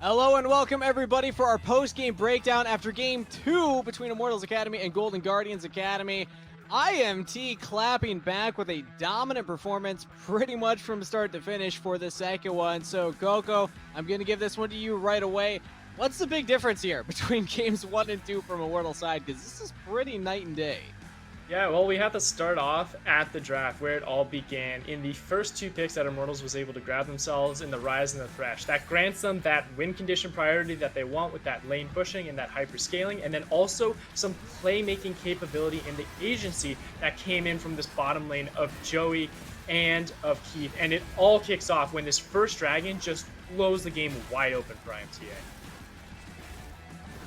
Hello and welcome everybody for our post-game breakdown after Game 2 between Immortals Academy and Golden Guardians Academy. IMT clapping back with a dominant performance pretty much from start to finish for the second one. So Coco, I'm going to give this one to you right away. What's the big difference here between Games 1 and 2 from Immortals side? Because this is pretty night and day. Yeah, well, we have to start off at the draft where it all began in the first two picks that Immortals was able to grab themselves in the Rise and the Thresh. That grants them that win condition priority that they want with that lane pushing and that hyper scaling, and then also some playmaking capability in the agency that came in from this bottom lane of Joey and of Keith. And it all kicks off when this first dragon just blows the game wide open for IMTA.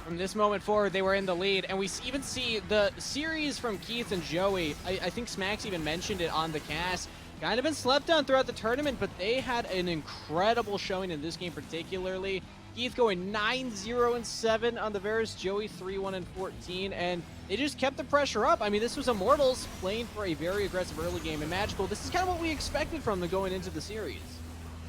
From this moment forward, they were in the lead, and we even see the series from Keith and Joey. I think Smacks even mentioned it on the cast. Kind of been slept on throughout the tournament, but they had an incredible showing in this game particularly. Keith going 9-0-7 on the Varus, Joey 3-1-14, and they just kept the pressure up. I mean, this was Immortals playing for a very aggressive early game, and Magical, this is kind of what we expected from them going into the series.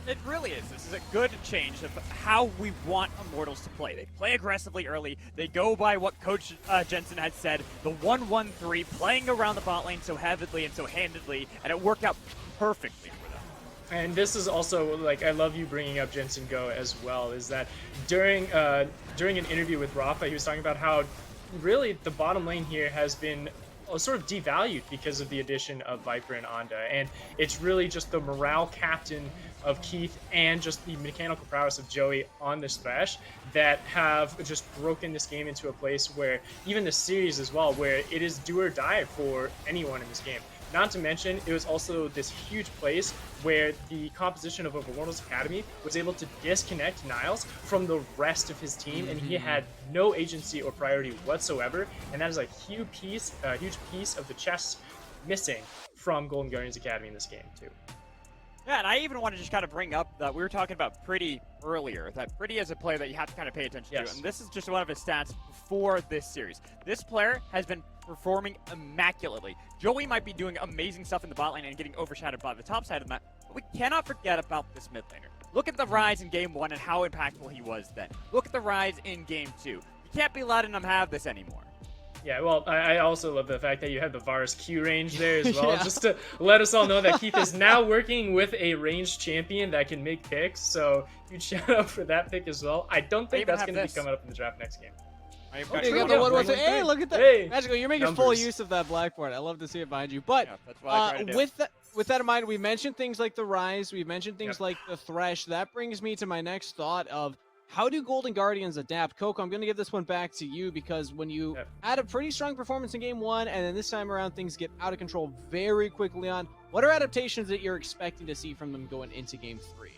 It really is. This is a good change of how we want Immortals to play. They play aggressively early. They go by what Coach Jensen had said, the 1-1-3, playing around the bot lane so heavily and so handedly, and it worked out perfectly for them. And this is also, like, I love you bringing up Jensen Go as well, is that during an interview with Rafa, he was talking about how really the bottom lane here has been sort of devalued because of the addition of Viper and Onda, and it's really just the morale captain of Keith and just the mechanical prowess of Joey on this Thresh that have just broken this game into a place where, even the series as well, where it is do or die for anyone in this game. Not to mention, it was also this huge place where the composition of Immortals Academy was able to disconnect Niles from the rest of his team, and he had no agency or priority whatsoever, and that is a huge piece of the chess missing from Golden Guardians Academy in this game, too. Yeah, and I even want to just kind of bring up that we were talking about Pretty earlier, that Pretty is a player that you have to kind of pay attention to, and this is just one of his stats for this series. This player has been performing immaculately. Joey might be doing amazing stuff in the bot lane and getting overshadowed by the top side of the map, but we cannot forget about this mid laner. Look at the Rise in Game 1 and how impactful he was then. Look at the Rise in Game 2. You can't be letting him have this anymore. Yeah, well, I also love the fact that you have the Varus Q range there as well, just to let us all know that Keith is now working with a ranged champion that can make picks, so huge shout out for that pick as well. I don't think that's going to be coming up in the draft next game. You got the 1-1-3. Hey, look at that. Hey, Magical, you're making full use of that blackboard. I love to see it behind you. But yeah, that's what I try to do. with that in mind, we mentioned things like the Rise, we mentioned things like the Thresh. That brings me to my next thought of, how do Golden Guardians adapt? Coco, I'm going to give this one back to you, because when you had a pretty strong performance in Game 1, and then this time around things get out of control very quickly on, what are adaptations that you're expecting to see from them going into Game 3?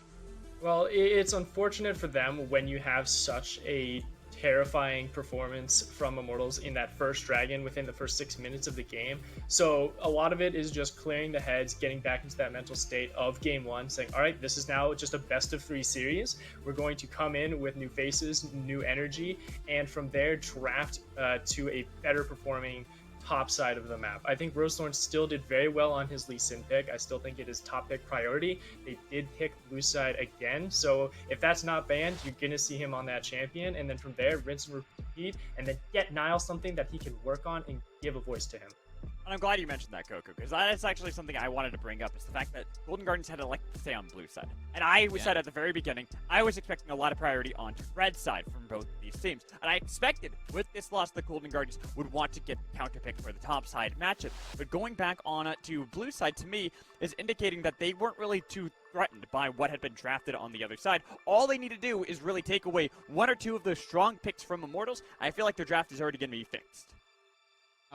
Well, it's unfortunate for them when you have such a terrifying performance from Immortals in that first dragon within the first 6 minutes of the game. So a lot of it is just clearing the heads, getting back into that mental state of Game 1, saying, all right, this is now just a best of 3 series. We're going to come in with new faces, new energy, and from there draft to a better performing top side of the map. I think Rosethorn still did very well on his Lee Sin pick. I still think it is top pick priority. They did pick blue side again, so if that's not banned, you're gonna see him on that champion, and then from there, rinse and repeat, and then get Niall something that he can work on and give a voice to him. And I'm glad you mentioned that, Coco, because that's actually something I wanted to bring up, is the fact that Golden Guardians had to stay on blue side. And I said at the very beginning, I was expecting a lot of priority onto red side from both of these teams. And I expected, with this loss, the Golden Guardians would want to get counterpicked for the top side matchup. But going back on to blue side, to me, is indicating that they weren't really too threatened by what had been drafted on the other side. All they need to do is really take away 1 or 2 of those strong picks from Immortals. I feel like their draft is already going to be fixed.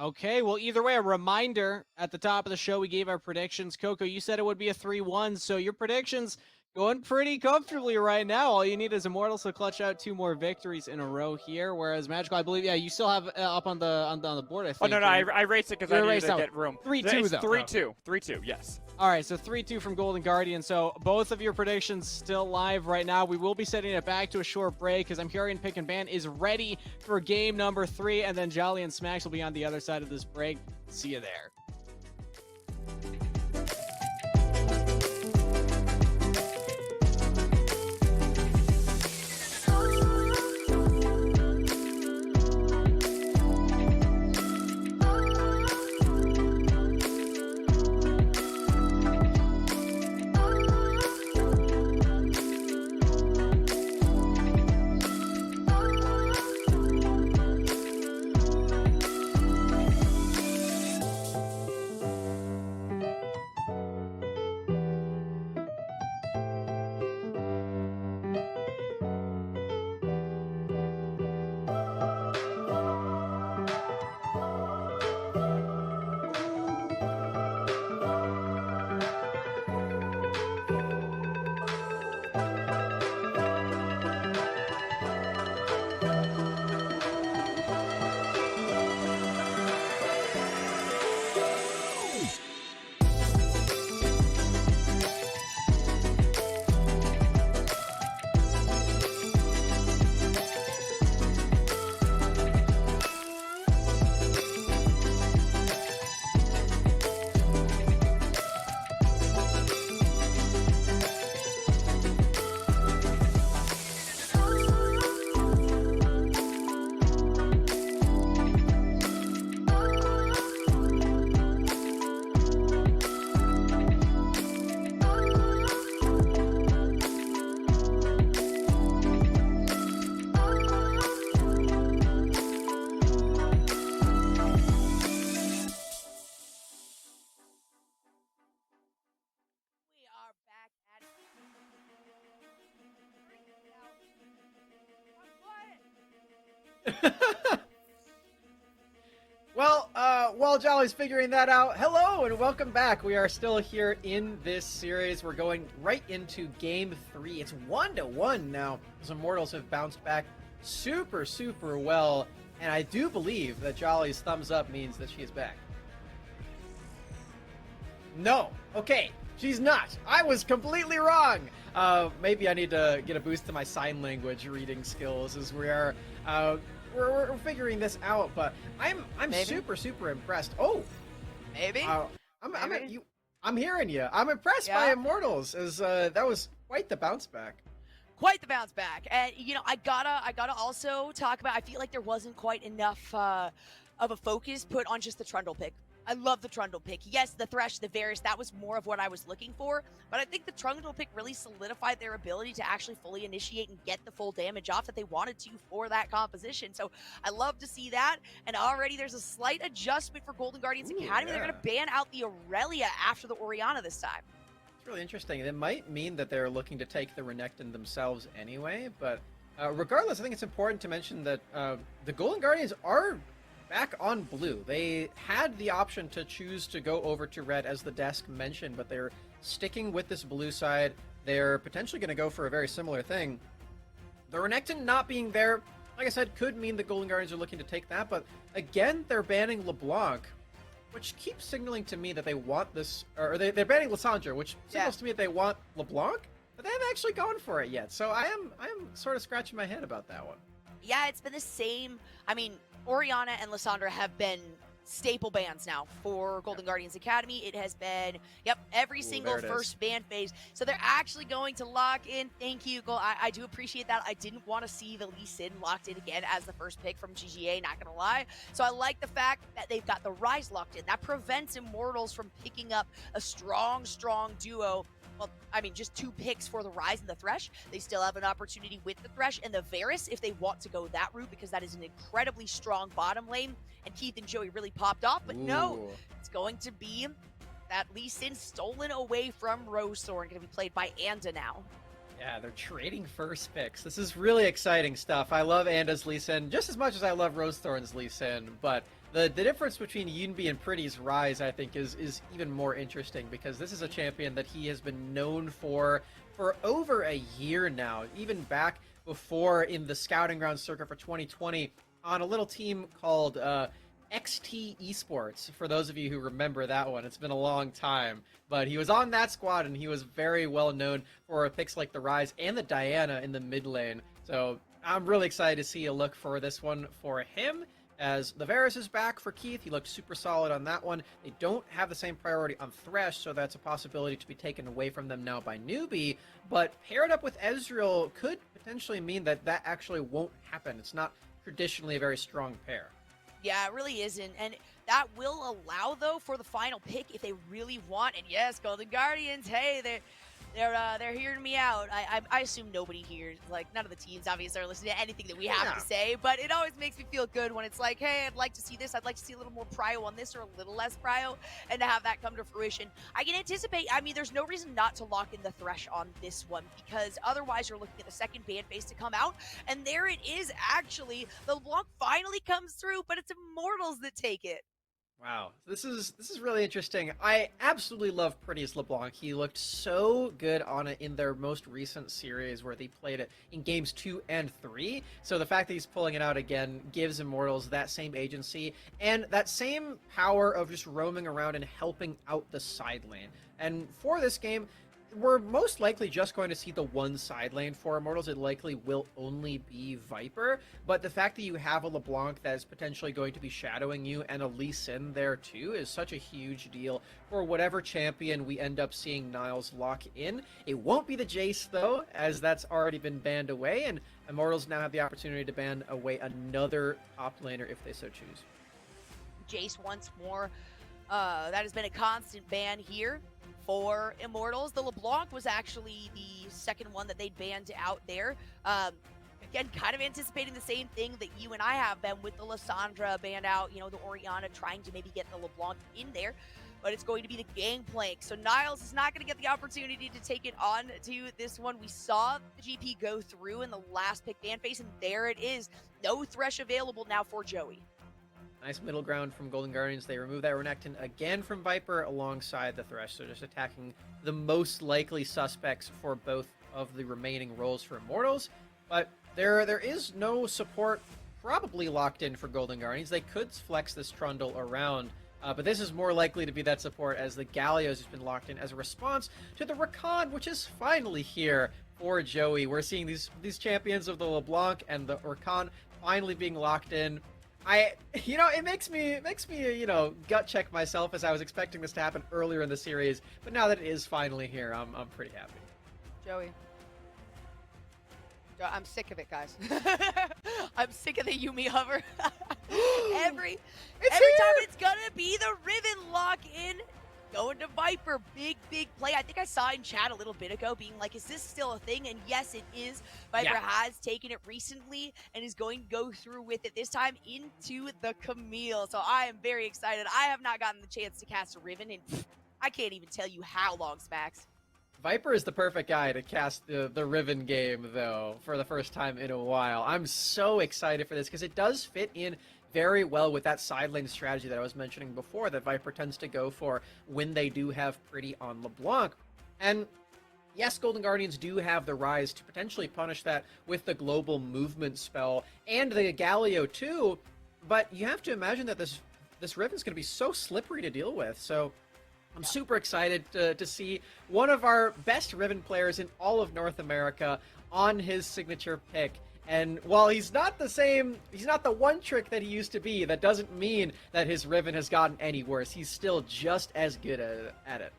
Okay, well, either way, a reminder, at the top of the show, we gave our predictions. Coco, you said it would be a 3-1, so your predictions going pretty comfortably right now. All you need is Immortals to clutch out 2 more victories in a row here, whereas Magical, I believe, you still have up on the board, I think. Oh, no, I raced it because I needed to get room. 3-2, though. 3-2. 3-2, yes. All right, so 3-2 from Golden Guardian. So both of your predictions still live right now. We will be setting it back to a short break because Empyrean Pick and Ban is ready for game number 3, and then Jolly and Smacks will be on the other side of this break. See you there. Well, while Jolly's figuring that out, hello and welcome back. We are still here in this series. We're going right into Game 3. It's 1-1 now. Those Immortals have bounced back super, super well. And I do believe that Jolly's thumbs up means that she is back. No. Okay. She's not. I was completely wrong. Maybe I need to get a boost to my sign language reading skills as we are... We're figuring this out, but I'm super, super impressed. Oh, Maybe. I'm hearing you. I'm impressed by Yeah. Immortals. As that was quite the bounce back. Quite the bounce back. And you know, I gotta also talk about. I feel like there wasn't quite enough of a focus put on just the Trundle pick. I love the Trundle pick. Yes, the Thresh, the Varus, that was more of what I was looking for. But I think the Trundle pick really solidified their ability to actually fully initiate and get the full damage off that they wanted to for that composition. So I love to see that. And already there's a slight adjustment for Golden Guardians Academy. Yeah. They're going to ban out the Aurelia after the Orianna this time. It's really interesting. It might mean that they're looking to take the Renekton themselves anyway, but regardless, I think it's important to mention that the Golden Guardians are back on blue. They had the option to choose to go over to red, as the desk mentioned, but they're sticking with this blue side. They're potentially going to go for a very similar thing. The Renekton not being there, like I said, could mean the Golden Guardians are looking to take that, but again, they're banning LeBlanc, which keeps signaling to me that they want this, or they're banning Lissandra, which signals to me that they want LeBlanc, but they haven't actually gone for it yet. So I am sort of scratching my head about that one. Yeah, it's been the same. I mean, Orianna and Lissandra have been staple bans now for Golden Guardians Academy. It has been, every single there it is. first ban phase. So they're actually going to lock in. Thank you, Gold. I do appreciate that. I didn't want to see the Lee Sin locked in again as the first pick from GGA, not going to lie. So I like the fact that they've got the Rise locked in. That prevents Immortals from picking up a strong duo. Well, I mean, just 2 picks for the Rise and the Thresh. They still have an opportunity with the Thresh and the Varus if they want to go that route, because that is an incredibly strong bottom lane, and Keith and Joey really popped off. But no, Ooh. it's going to be that Lee Sin stolen away from Rosethorn, going to be played by Anda now. Yeah, they're trading first picks. This is really exciting stuff. I love Anda's Lee Sin just as much as I love Rosethorn's Lee Sin, but the difference between Yunbi and Pretty's Rise, I think, is even more interesting, because this is a champion that he has been known for over a year now, even back before in the scouting ground circuit for 2020 on a little team called XT Esports, for those of you who remember that one. It's been a long time, but he was on that squad, and he was very well known for picks like the Rise and the Diana in the mid lane. So I'm really excited to see a look for this one for him. As the Varus is back for Keith, he looked super solid on that one. They don't have the same priority on Thresh, so that's a possibility to be taken away from them now by Newbie. But paired up with Ezreal could potentially mean that that actually won't happen. It's not traditionally a very strong pair. Yeah, it really isn't. And that will allow, though, for the final pick if they really want. And yes, Golden Guardians, hey, they're hearing me out. I assume nobody here, like none of the teams obviously are listening to anything that we have to say, but it always makes me feel good when it's like, hey, I'd like to see this. I'd like to see a little more prio on this or a little less prio, and to have that come to fruition. I can anticipate, I mean, there's no reason not to lock in the Thresh on this one, because otherwise you're looking at the second ban phase to come out, and there it is actually. The LeBlanc finally comes through, but it's Immortals that take it. Wow, this is really interesting. I absolutely love Pretty's LeBlanc. He looked so good on it in their most recent series where they played it in games 2 and 3. So the fact that he's pulling it out again gives Immortals that same agency and that same power of just roaming around and helping out the side lane. And for this game, we're most likely just going to see the one side lane for Immortals. It likely will only be Viper, but the fact that you have a LeBlanc that is potentially going to be shadowing you and a Lee Sin there too is such a huge deal for whatever champion we end up seeing Niles lock in. It won't be the Jace though, as that's already been banned away, and Immortals now have the opportunity to ban away another top laner if they so choose. Jace once more. That has been a constant ban here for Immortals. The LeBlanc was actually the second one that they'd banned out there. Again, kind of anticipating the same thing that you and I have been with the Lissandra banned out, you know, the Orianna trying to maybe get the LeBlanc in there. but it's going to be the Gangplank. So Niles is not going to get the opportunity to take it on to this one. We saw the GP go through in the last pick fan face, and there it is. No Thresh available now for Joey. Nice middle ground from Golden Guardians. They remove that Renekton again from Viper alongside the Thresh. So just attacking the most likely suspects for both of the remaining roles for Immortals. But there is no support probably locked in for Golden Guardians. They could flex this Trundle around, but this is more likely to be that support as the Galio's has been locked in as a response to the Rakan, which is finally here for Joey. We're seeing these champions of the LeBlanc and the Rakan finally being locked in. It makes me, gut check myself, as I was expecting this to happen earlier in the series, but now that it is finally here, I'm pretty happy. Joey. I'm sick of it, guys. I'm sick of the Yumi hover. every time it's gonna be the Riven lock in. Going to Viper, big play. I think I saw in chat a little bit ago being like, is this still a thing? And yes, it is. Viper has taken it recently and is going to go through with it this time into the Camille. So I am very excited. I have not gotten the chance to cast a Riven in I can't even tell you how long, Smacks. Viper is the perfect guy to cast the Riven game, though, for the first time in a while. I'm so excited for this because it does fit in very well with that side lane strategy that I was mentioning before that Viper tends to go for when they do have Pretty on LeBlanc. And yes, Golden Guardians do have the Rise to potentially punish that with the global movement spell and the Galio too, but you have to imagine that this Riven's going to be so slippery to deal with. So I'm super excited to see one of our best Riven players in all of North America on his signature pick. And while he's not the one trick that he used to be, that doesn't mean that his Riven has gotten any worse. He's still just as good at it.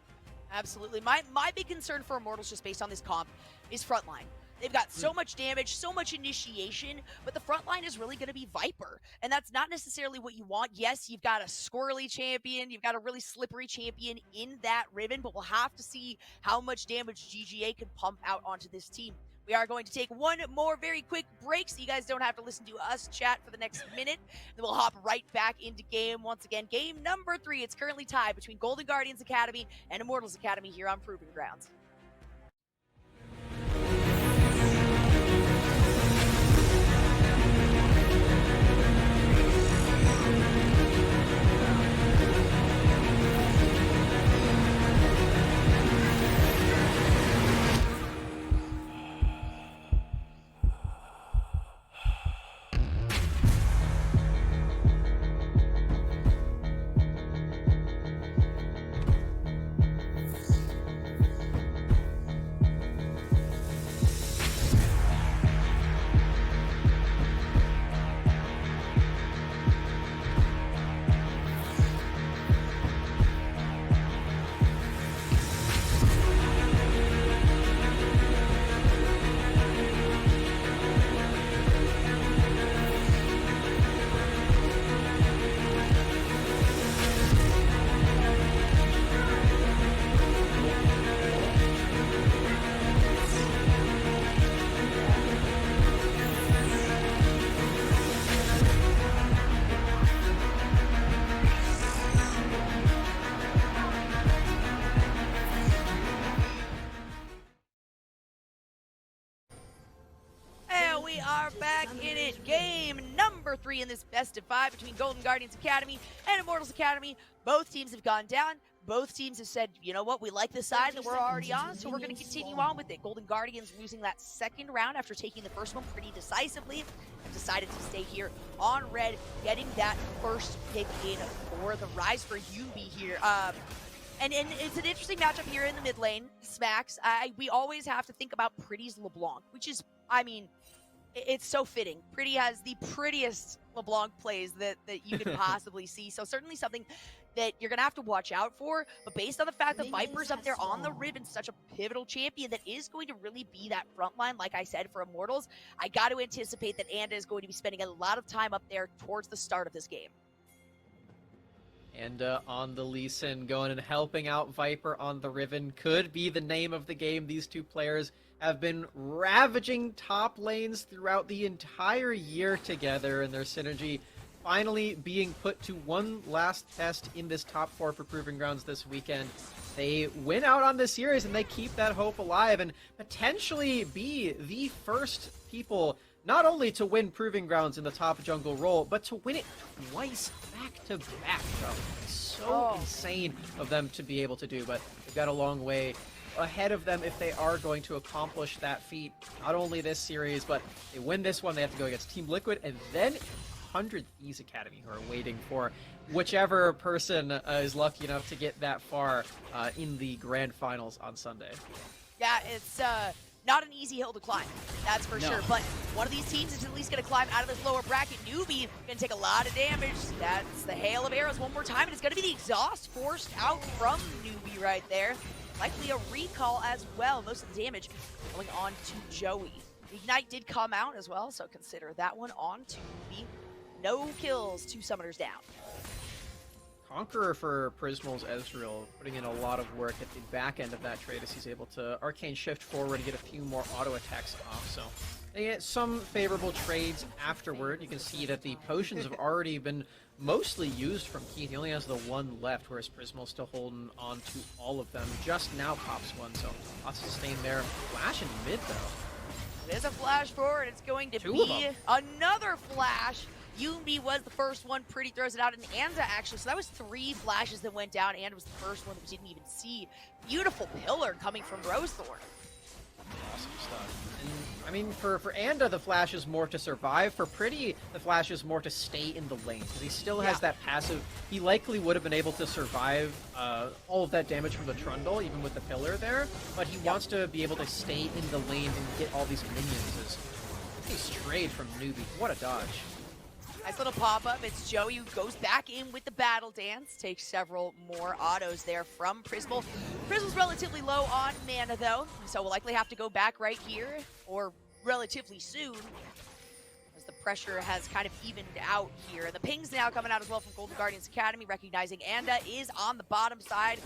Absolutely. My big concern for Immortals, just based on this comp, is frontline. They've got so much damage, so much initiation, but the front line is really going to be Viper. And that's not necessarily what you want. Yes, you've got a squirrely champion, you've got a really slippery champion in that Riven, but we'll have to see how much damage GGA can pump out onto this team. We are going to take one more very quick break so you guys don't have to listen to us chat for the next minute. Then we'll hop right back into game once again. Game number 3. It's currently tied between Golden Guardians Academy and Immortals Academy here on Proving Grounds. Back in it. Game number 3 in this best of 5 between Golden Guardians Academy and Immortals Academy. Both teams have gone down. Both teams have said, you know what, we like the side that we're already on, so we're going to continue on with it. Golden Guardians losing that second round after taking the first one pretty decisively, and decided to stay here on red, getting that first pick in for the Rise for Yubi here. And it's an interesting matchup here in the mid lane, Smacks. We always have to think about Pretty's LeBlanc, which is, I mean, it's so fitting. Pretty has the prettiest LeBlanc plays that you could possibly see. So certainly something that you're going to have to watch out for. But based on the fact that Viper's up there on the Riven, such a pivotal champion that is going to really be that front line, like I said, for Immortals, I got to anticipate that Anda is going to be spending a lot of time up there towards the start of this game. And on the Lee Sin, going and helping out Viper on the Riven could be the name of the game. These two players have been ravaging top lanes throughout the entire year together, and their synergy finally being put to one last test in this top 4 for Proving Grounds this weekend. They win out on this series and they keep that hope alive and potentially be the first people not only to win Proving Grounds in the top jungle role, but to win it twice back to back. So insane of them to be able to do, but they've got a long way ahead of them if they are going to accomplish that feat. Not only this series, but they win this one, they have to go against Team Liquid, and then 100 Thieves Academy, who are waiting for whichever person is lucky enough to get that far in the grand finals on Sunday. Yeah, it's not an easy hill to climb, that's for sure. But one of these teams is at least going to climb out of this lower bracket. Newbie going to take a lot of damage. That's the hail of arrows one more time, and it's going to be the exhaust forced out from Newbie right there. Likely a recall as well. Most of the damage going on to Joey. Ignite did come out as well, so consider that one on to Newbie. No kills, 2 summoners down. Conqueror for Prismal's Ezreal, putting in a lot of work at the back end of that trade as he's able to arcane shift forward and get a few more auto attacks off. So they get some favorable trades afterward. You can see that the potions have already been mostly used from Keith. He only has the 1 left, whereas Prismal's still holding on to all of them. Just now pops 1, so lots of sustain there. Flash in mid, though. It is a flash forward. It's going to be another flash. Yumbi was the first one. Pretty throws it out, and Anda actually. So that was 3 flashes that went down. Anda was the first one that we didn't even see. Beautiful pillar coming from Rosethorn. Awesome stuff. And I mean, for Anda, the flash is more to survive. For Pretty, the flash is more to stay in the lane, because he still has that passive. He likely would have been able to survive all of that damage from the Trundle, even with the pillar there, but he wants to be able to stay in the lane and get all these minions. Nice trade from Newbie. What a dodge. Nice little pop-up. It's Joey who goes back in with the battle dance. Takes several more autos there from Prismal. Prismal's relatively low on mana, though, so we'll likely have to go back right here, or relatively soon, as the pressure has kind of evened out here. The ping's now coming out as well from Golden Guardians Academy, recognizing Anda is on the bottom side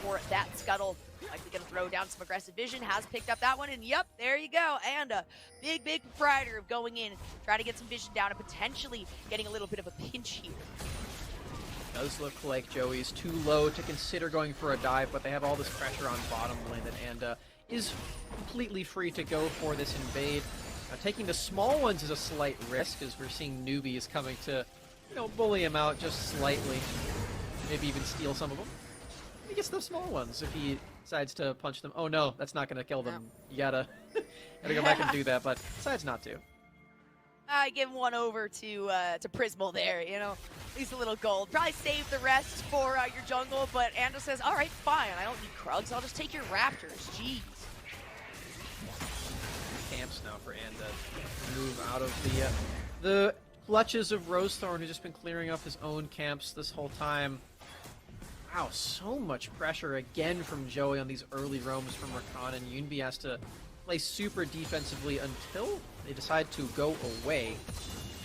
for that scuttle. Likely going to throw down some aggressive vision, has picked up that one, and yep, there you go. Anda, big proprietor of going in, try to get some vision down and potentially getting a little bit of a pinch here. Does look like Joey's too low to consider going for a dive, but they have all this pressure on bottom lane that Anda is completely free to go for this invade. Taking the small ones is a slight risk, as we're seeing newbies coming to, bully him out just slightly. Maybe even steal some of them. He gets the small ones if he decides to punch them. Oh no, that's not going to kill them. You gotta go back and do that, but decides not to. I give one over to Prismal there, at least a little gold. Probably save the rest for your jungle, but Ando says, all right, fine, I don't need Krugs, I'll just take your Raptors, jeez. Camps now for Anda. Move out of the clutches of Rosethorn, who's just been clearing up his own camps this whole time. Wow, so much pressure again from Joey on these early roams from Rakan, and Yunbi has to play super defensively until they decide to go away.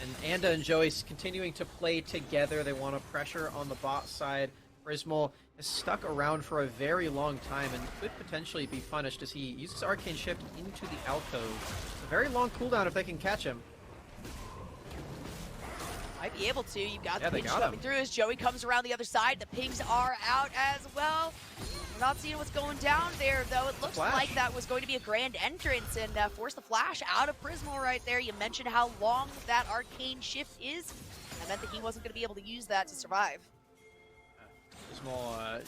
And Anda and Joey continuing to play together. They want to pressure on the bot side. Prismal is stuck around for a very long time and could potentially be punished as he uses Arcane Shift into the alcove. A very long cooldown if they can catch him. Might be able to. You've got the they pinch got coming through as Joey comes around the other side. The pings are out as well. We're not seeing what's going down there, though. It looks like that was going to be a grand entrance and force the flash out of Prismal right there. You mentioned how long that arcane shift is. That meant that he wasn't going to be able to use that to survive. Prismal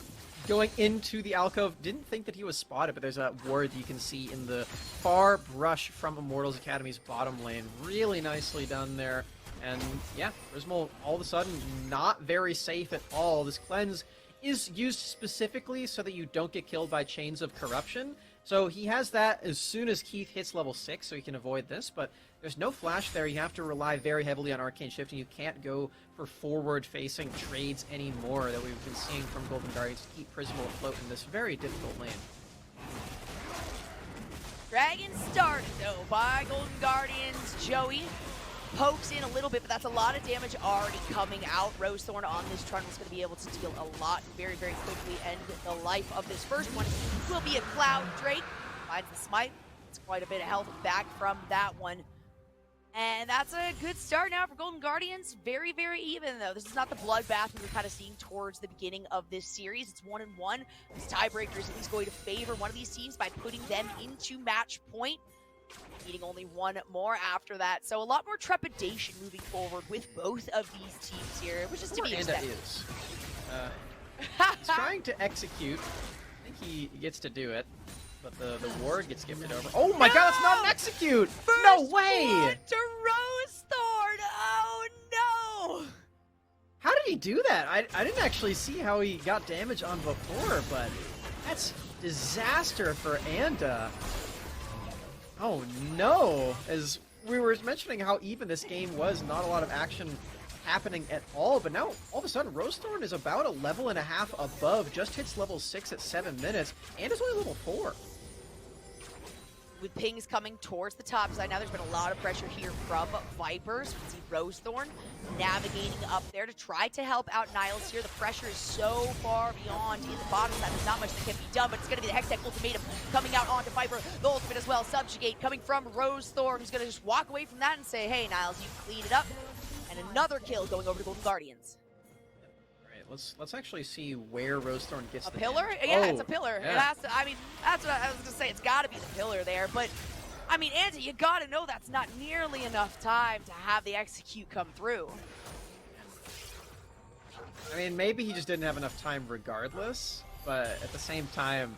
going into the alcove. Didn't think that he was spotted, but there's a ward you can see in the far brush from Immortals Academy's bottom lane. Really nicely done there. And yeah, Prismal all of a sudden not very safe at all. This cleanse is used specifically so that you don't get killed by Chains of Corruption. So he has that as soon as Keith hits level 6, so he can avoid this, but there's no flash there. You have to rely very heavily on Arcane Shift, and you can't go for forward-facing trades anymore that we've been seeing from Golden Guardians to keep Prismal afloat in this very difficult lane. Dragon started, though, by Golden Guardians. Joey pokes in a little bit, but that's a lot of damage already coming out. Rosethorn on this Trundle is going to be able to deal a lot very quickly, and the life of this first one will be a Cloud Drake. Finds the smite. It's quite a bit of health back from that one. And that's a good start now for Golden Guardians. Very, very even, though. This is not the bloodbath we were kind of seeing towards the beginning of this series. It's 1-1. This tiebreaker is at least going to favor one of these teams by putting them into match point, needing only one more after that. So a lot more trepidation moving forward with both of these teams here, which is to be expected. Is. He's trying to execute. I think he gets to do it. But the ward gets gifted over. Oh my god, that's not an execute! No way! To Rosethorn! Oh no! How did he do that? I didn't actually see how he got damage on before, but that's disaster for Anda. Oh no! As we were mentioning how even this game was, not a lot of action happening at all, but now all of a sudden Rosethorn is about a level and a half above, just hits level 6 at 7 minutes, and is only level 4. With pings coming towards the top side, now there's been a lot of pressure here from Vipers. We see Rosethorn navigating up there to try to help out Niles here. The pressure is so far beyond in the bottom side. There's not much that can be done, but it's going to be the Hextech Ultimatum coming out onto Viper. The ultimate as well, Subjugate, coming from Rosethorn, who's going to just walk away from that and say, hey, Niles, you clean it up. And another kill going over to Golden Guardians. Let's actually see where Rosethorn gets A the pillar? damage. Yeah, Oh, it's a pillar. yeah. It has to, I mean, that's what I was gonna say. It's got to be the pillar there. But I mean, Andy, you got to know that's not nearly enough time to have the execute come through. I mean, maybe he just didn't have enough time regardless, but at the same time,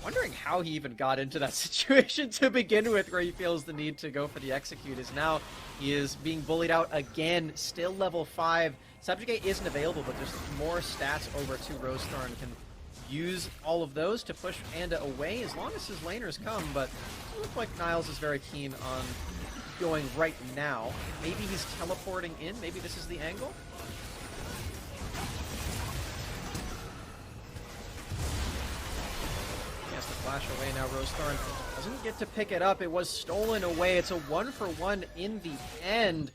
wondering how he even got into that situation to begin with, where he feels the need to go for the execute. Is now he is being bullied out again, still level 5. Subjugate isn't available, but just more stats over to Rosethorn. Can use all of those to push Anda away as long as his laners come, but it looks like Niles is very keen on going right now. Maybe he's teleporting in, maybe this is the angle? He has to flash away now. Rosethorn doesn't get to pick it up. It was stolen away. It's a 1-for-1 in the end,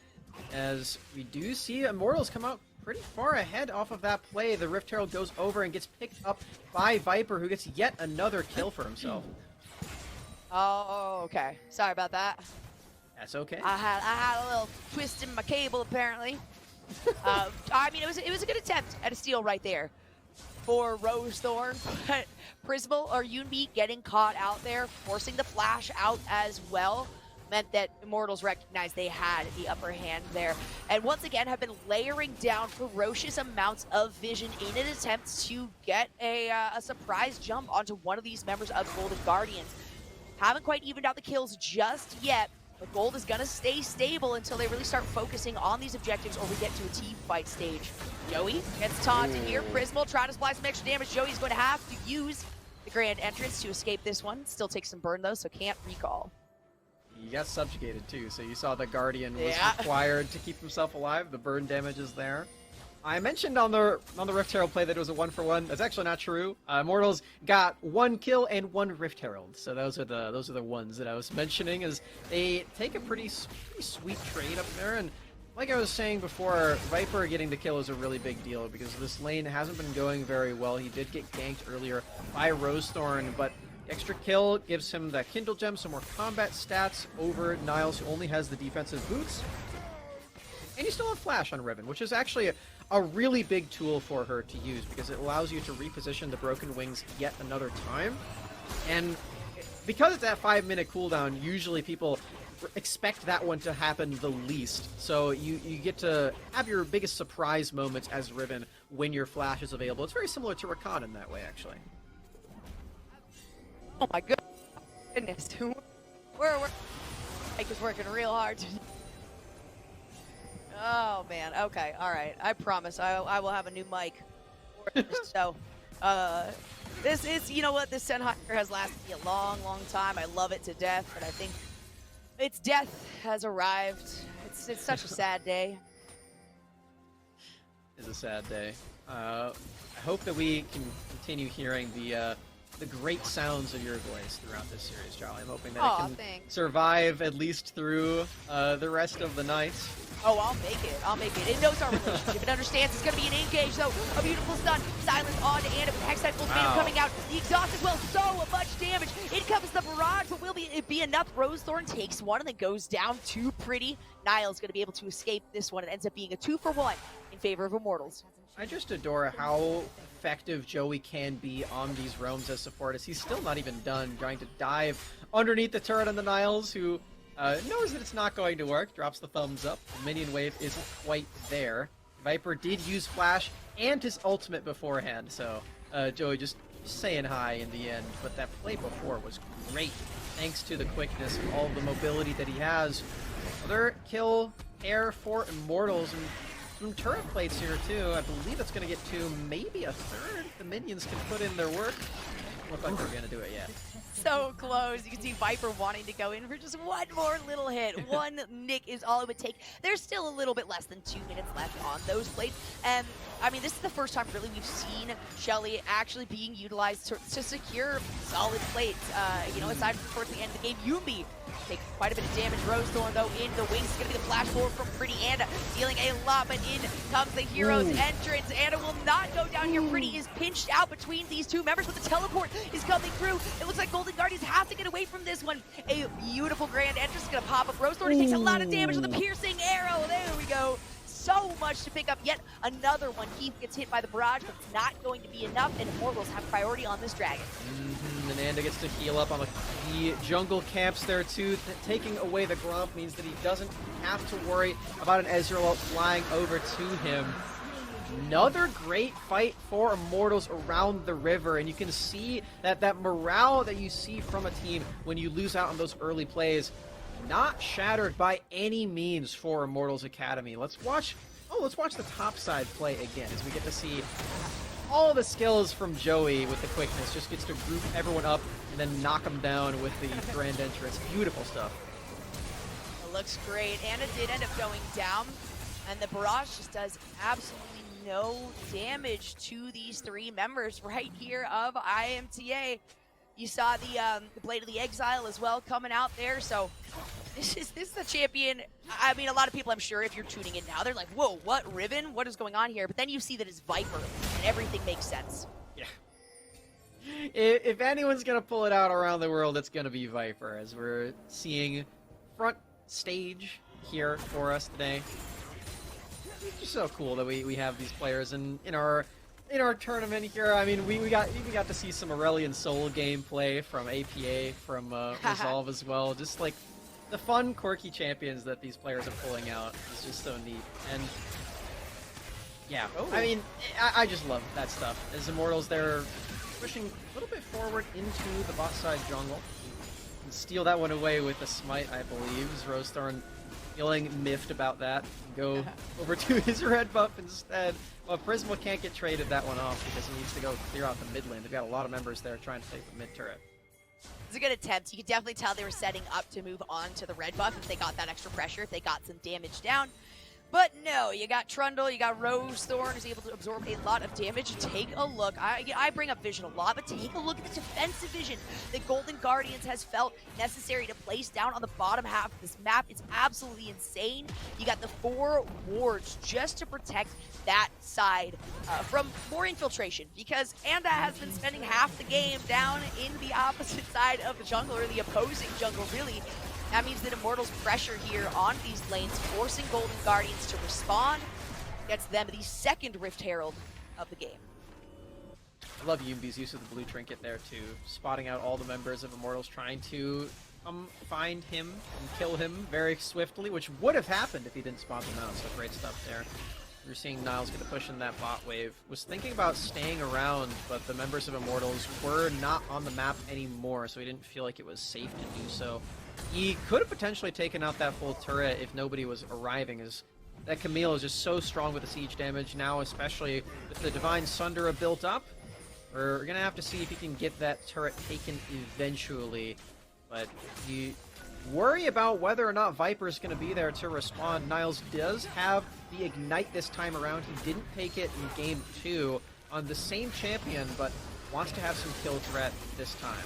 as we do see Immortals come out pretty far ahead off of that play. The Rift Herald goes over and gets picked up by Viper, who gets yet another kill for himself. Oh, okay. Sorry about that. That's okay. I had a little twist in my cable, apparently. I mean, it was a good attempt at a steal right there for Rosethorn, but Prismal or Yoonbi getting caught out there, forcing the flash out as well, meant that Immortals recognized they had the upper hand there. And once again have been layering down ferocious amounts of vision in an attempt to get a surprise jump onto one of these members of Golden Guardians. Haven't quite evened out the kills just yet, but Gold is gonna stay stable until they really start focusing on these objectives or we get to a team fight stage. Joey gets taunted here. Prismal trying to supply some extra damage. Joey's going to have to use the Grand Entrance to escape this one. Still takes some burn though, so can't recall. He got subjugated too, so you saw the Guardian was Yeah. required to keep himself alive. The burn damage is there. I mentioned on the Rift Herald play that it was a 1-for-1. That's actually not true. Immortals got 1 kill and 1 Rift Herald, so those are the ones that I was mentioning. As they take a pretty sweet trade up there, and like I was saying before, Viper getting the kill is a really big deal because this lane hasn't been going very well. He did get ganked earlier by Rosethorn, but extra kill gives him that Kindle Gem, some more combat stats over Niles, who only has the defensive boots. And you still have Flash on Riven, which is actually a really big tool for her to use because it allows you to reposition the Broken Wings yet another time. And because it's that 5-minute cooldown, usually people expect that one to happen the least. So you get to have your biggest surprise moments as Riven when your Flash is available. It's very similar to Rakan in that way, actually. Oh my goodness. We're Mike is working real hard. Oh man. Okay. All right. I promise I will have a new mic. So, this is, you know what, this Sen Hunter has lasted me a long time. I love it to death, but I think its death has arrived. It's such a sad day. It's a sad day. I hope that we can continue hearing the great sounds of your voice throughout this series, Charlie. I'm hoping that it can Thanks. survive at least through the rest of the night. Oh, I'll make it. It knows our relationship. It understands it's going to be an engage, so a beautiful stun. Silence on to Anna with Hex Full Phantom coming out. The exhaust as well, so much damage. In comes the barrage, but will it be enough? Rosethorn takes one and then goes down to Pretty. Niall's going to be able to escape this one. It ends up being a 2-for-1 in favor of Immortals. I just adore how effective Joey can be on these roams as support, as he's still not even done trying to dive underneath the turret on the Niles, who knows that it's not going to work, drops the thumbs up. The minion wave isn't quite there. Viper did use Flash and his ultimate beforehand, so Joey just saying hi in the end. But that play before was great, thanks to the quickness and all the mobility that he has. Another kill air for Immortals, and some turret plates here too. I believe it's going to get to maybe a third. The minions can put in their work. Look like they're going to do it yet. So close. You can see Viper wanting to go in for just one more little hit. One nick is all it would take. There's still a little bit less than 2 minutes left on those plates. And, I mean, this is the first time really we've seen Shelly actually being utilized to secure solid plates. You know, aside from towards the end of the game, Yumi takes quite a bit of damage. Rosethorn, though, in the wings. It's going to be the flash forward from Pretty Anna, dealing a lot, but in comes the hero's entrance. Anna will not go down here. Pretty is pinched out between these two members, but the teleport is coming through. It looks like Golden Guardians have to get away from this one. A beautiful grand entrance is going to pop up. Rosethorn takes a lot of damage with a piercing arrow. There we go. So much to pick up. Yet another one. He gets hit by the barrage, but it's not going to be enough, and Immortals have priority on this dragon. And Anda gets to heal up on the jungle camps there too. Taking away the Gromp means that he doesn't have to worry about an Ezreal flying over to him. Another great fight for Immortals around the river, and you can see that morale that you see from a team when you lose out on those early plays, not shattered by any means for Immortals Academy. Let's watch the top side play again, as we get to see all the skills from Joey with the quickness. Just gets to group everyone up and then knock them down with the grand entrance. Beautiful stuff. It looks great. Anna did end up going down, and the barrage just does absolutely no damage to these three members right here of IMTA. You saw the Blade of the Exile as well coming out there, so this is the champion. I mean, a lot of people, I'm sure, if you're tuning in now, they're like, whoa, what, Riven? What is going on here? But then you see that it's Viper, and everything makes sense. Yeah. If anyone's going to pull it out around the world, it's going to be Viper, as we're seeing front stage here for us today. It's just so cool that we have these players in our tournament here. I mean, we got to see some Aurelion Soul gameplay from APA, from Resolve as well. Just like the fun, quirky champions that these players are pulling out is just so neat. And yeah, I mean, I just love that stuff. As Immortals, they're pushing a little bit forward into the bot side jungle. And steal that one away with a smite, I believe. As Rosethorn feeling miffed about that. Go over to his red buff instead. Well, Prisma can't get traded that one off because he needs to go clear out the mid lane. They've got a lot of members there trying to take the mid turret. It's a good attempt. You can definitely tell they were setting up to move on to the red buff if they got that extra pressure, if they got some damage down. But no, you got Trundle, you got Rosethorn, who's able to absorb a lot of damage. Take a look. I bring up vision a lot, but take a look at the defensive vision that Golden Guardians has felt necessary to place down on the bottom half of this map. It's absolutely insane. You got the 4 wards just to protect that side from more infiltration, because Anda has been spending half the game down in the opposite side of the jungle, or the opposing jungle, really. That means that Immortals' pressure here on these lanes, forcing Golden Guardians to respond, gets them the second Rift Herald of the game. I love Yumbi's use of the blue trinket there too, spotting out all the members of Immortals, trying to find him and kill him very swiftly, which would have happened if he didn't spot them out, so great stuff there. You're seeing Niles get a push in that bot wave. Was thinking about staying around, but the members of Immortals were not on the map anymore, so he didn't feel like it was safe to do so. He could have potentially taken out that full turret if nobody was arriving, as that Camille is just so strong with the siege damage now, especially with the Divine Sundera built up. We're going to have to see if he can get that turret taken eventually, but you worry about whether or not Viper is going to be there to respond. Niles does have the Ignite this time around. He didn't take it in Game 2 on the same champion, but wants to have some kill threat this time.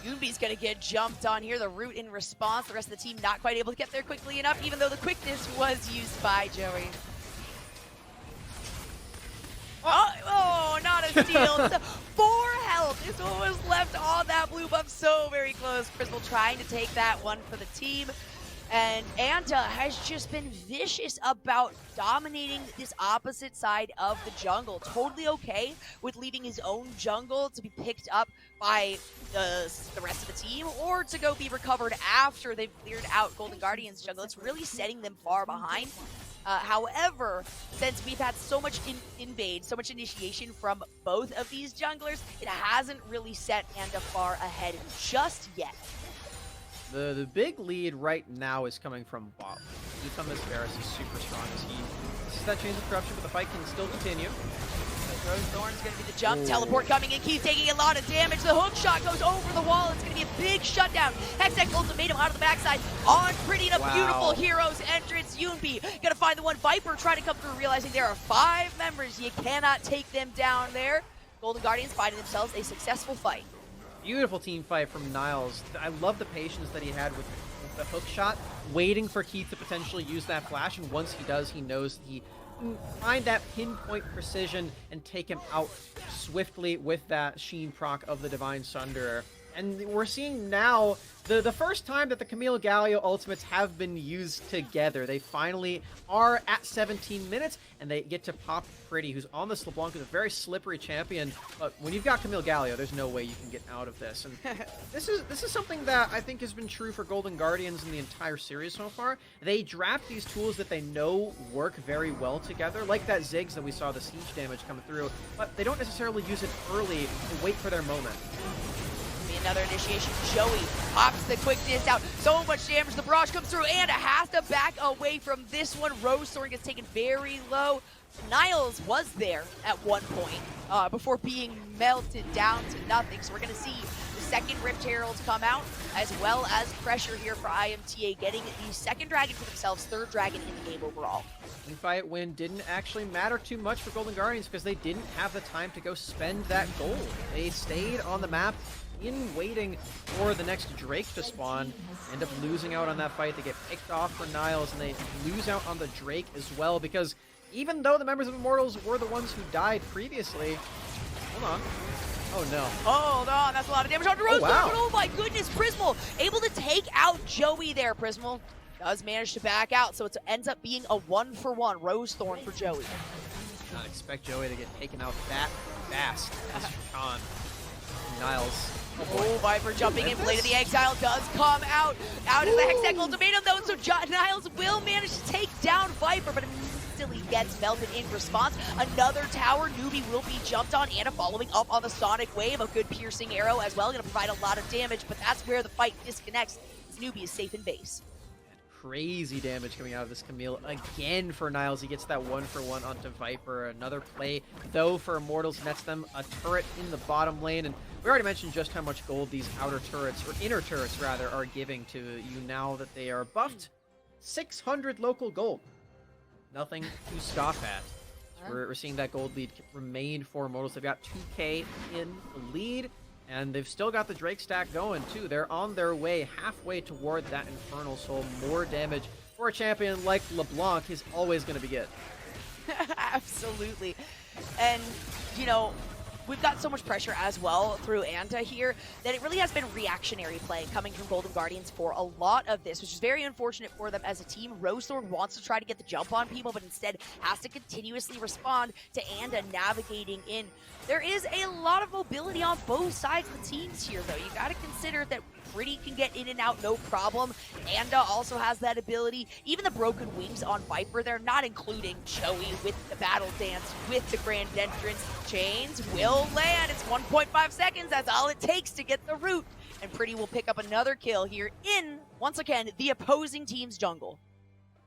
Yoonbi's gonna get jumped on here. The root in response. The rest of the team not quite able to get there quickly enough, even though the quickness was used by Joey. Oh, not a steal. 4 health. This one was left on that blue buff so very close. Crystal trying to take that one for the team. And Anta has just been vicious about dominating this opposite side of the jungle. Totally okay with leaving his own jungle to be picked up by the rest of the team, or to go be recovered after they've cleared out Golden Guardian's jungle. It's really setting them far behind. However, since we've had so much invade, so much initiation from both of these junglers, it hasn't really set Anta far ahead just yet. The big lead right now is coming from bot. Utah Miss Ferris is super strong as he sees that change of corruption, but the fight can still continue. Rosethorn's going to be the jump. Teleport coming in. Keith taking a lot of damage. The hook shot goes over the wall. It's going to be a big shutdown. Hextech ultimatum out of the backside on Pretty and a beautiful Heroes entrance. Yoonbi going to find the one. Viper trying to come through, realizing there are 5 members. You cannot take them down there. Golden Guardians finding themselves a successful fight. Beautiful team fight from Niles. I love the patience that he had with the hook shot, waiting for Keith to potentially use that flash, and once he does, he knows he can find that pinpoint precision and take him out swiftly with that Sheen proc of the Divine Sunderer. And we're seeing now the first time that the Camille Galio ultimates have been used together. They finally are at 17 minutes, and they get to pop Pretty, who's on this LeBlanc, who's a very slippery champion. But when you've got Camille Galio, there's no way you can get out of this. And this is something that I think has been true for Golden Guardians in the entire series so far. They draft these tools that they know work very well together, like that Ziggs that we saw the siege damage come through, but they don't necessarily use it early to wait for their moment. Another initiation. Joey pops the quickness out. So much damage. The barrage comes through, and has to back away from this one. Rosethorn gets taken very low. Niles was there at one point before being melted down to nothing. So we're going to see the second Rift Heralds come out, as well as pressure here for IMTA, getting the second dragon for themselves, third dragon in the game overall. Teamfight win didn't actually matter too much for Golden Guardians because they didn't have the time to go spend that gold. They stayed on the map in waiting for the next Drake to spawn, end up losing out on that fight. They get picked off for Niles, and they lose out on the Drake as well, because even though the members of Immortals were the ones who died previously... Hold on. Oh no. Oh no, that's a lot of damage on Rosethorn, wow. but oh my goodness, Prismal able to take out Joey there. Prismal does manage to back out, so it ends up being a 1-for-1 Rosethorn for Joey. Not expect Joey to get taken out that fast as Khan. Niles. Oh, Viper jumping in, Blade of the Exile does come out of the Hextech ultimatum though, so Niles will manage to take down Viper, but immediately gets melted in response. Another tower, Newbie will be jumped on, Anna following up on the Sonic Wave, a good piercing arrow as well, gonna provide a lot of damage, but that's where the fight disconnects, as Newbie is safe in base. Crazy damage coming out of this Camille again for Niles. He gets that 1-for-1 onto Viper. Another play though for Immortals nets them a turret in the bottom lane, and we already mentioned just how much gold these outer turrets, or inner turrets rather, are giving to you now that they are buffed. 600 local gold. Nothing to scoff at. We're seeing that gold lead remain for Immortals. They've got 2K in the lead, and they've still got the Drake stack going too. They're on their way halfway toward that Infernal Soul. More damage for a champion like LeBlanc is always going to be good. Absolutely. And, you know, we've got so much pressure as well through Anta here that it really has been reactionary play coming from Golden Guardians for a lot of this, which is very unfortunate for them as a team. Rosethorn wants to try to get the jump on people, but instead has to continuously respond to Anta navigating in. There is a lot of mobility on both sides of the teams here, though. You got to consider that Pretty can get in and out no problem. Anda also has that ability. Even the broken wings on Viper, they're not including Joey with the battle dance, with the grand entrance. Chains will land. It's 1.5 seconds. That's all it takes to get the root. And Pretty will pick up another kill here in, once again, the opposing team's jungle.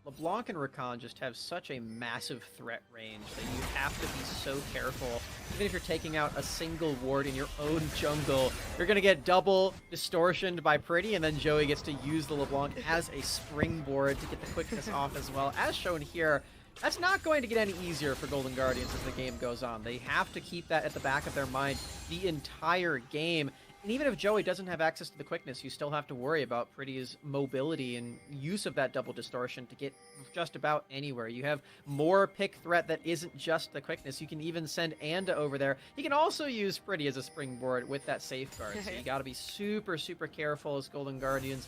LeBlanc and Rakan just have such a massive threat range that you have to be so careful. Even if you're taking out a single ward in your own jungle, you're going to get double distortioned by Pretty, and then Joey gets to use the LeBlanc as a springboard to get the quickness off as well. As shown here, that's not going to get any easier for Golden Guardians as the game goes on. They have to keep that at the back of their mind the entire game. And even if Joey doesn't have access to the quickness, you still have to worry about Pretty's mobility and use of that double distortion to get just about anywhere. You have more pick threat that isn't just the quickness. You can even send Anda over there. He can also use Pretty as a springboard with that safeguard. So you got to be super, super careful as Golden Guardians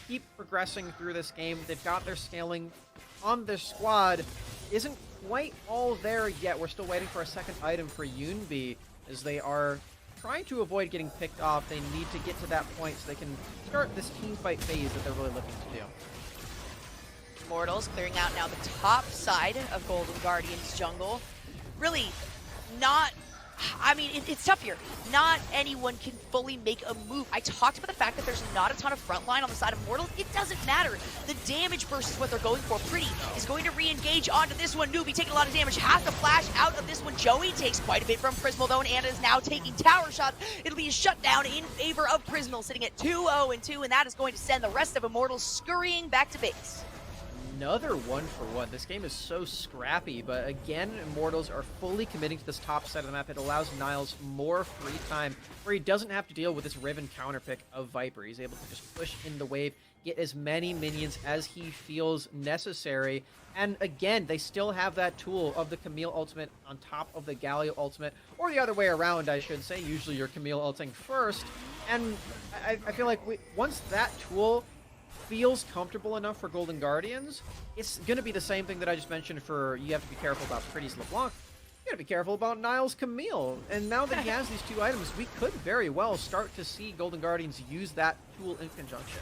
keep progressing through this game. They've got their scaling on their squad. Isn't quite all there yet. We're still waiting for a second item for Yoonbi as they are trying to avoid getting picked off. They need to get to that point so they can start this team fight phase that they're really looking to do. Immortals clearing out now the top side of Golden Guardians jungle. Really not, I mean, it's tough here. Not anyone can fully make a move. I talked about the fact that there's not a ton of frontline on the side of Immortals. It doesn't matter. The damage burst is what they're going for. Pretty is going to re-engage onto this one. Newbie taking a lot of damage. Has to flash out of this one. Joey takes quite a bit from Prismal though, and Anna is now taking tower shots. It'll be a shutdown in favor of Prismal, sitting at 2-0-2, and that is going to send the rest of Immortals scurrying back to base. Another 1-for-1. This game is so scrappy, but again, Immortals are fully committing to this top side of the map. It allows Niles more free time where he doesn't have to deal with this Riven counterpick of Viper. He's able to just push in the wave, get as many minions as he feels necessary. And again, they still have that tool of the Camille ultimate on top of the Galio ultimate, or the other way around, I should say. Usually you're Camille ulting first. And I feel like once that tool feels comfortable enough for Golden Guardians, it's going to be the same thing that I just mentioned for you have to be careful about Pretty's LeBlanc. You got to be careful about Niles Camille. And now that he has these two items, we could very well start to see Golden Guardians use that tool in conjunction.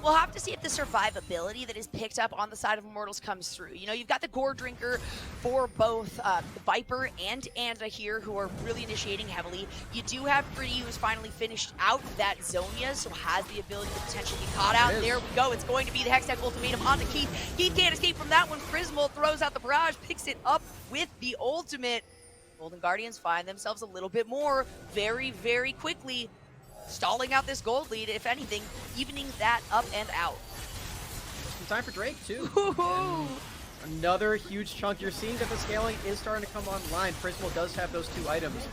We'll have to see if the survivability that is picked up on the side of Immortals comes through. You know, you've got the Gore Drinker for both Viper and Anda here, who are really initiating heavily. You do have Pretty, who's finally finished out that Zonia, so has the ability to potentially be caught out. There we go. It's going to be the Hextech Ultimatum onto Keith. Keith can't escape from that one. Prismal throws out the barrage, picks it up with the ultimate. Golden Guardians find themselves a little bit more very, very quickly, stalling out this gold lead, if anything, evening that up and out. Some time for Drake, too. Another huge chunk. You're seeing that the scaling is starting to come online. Prismal does have those two items.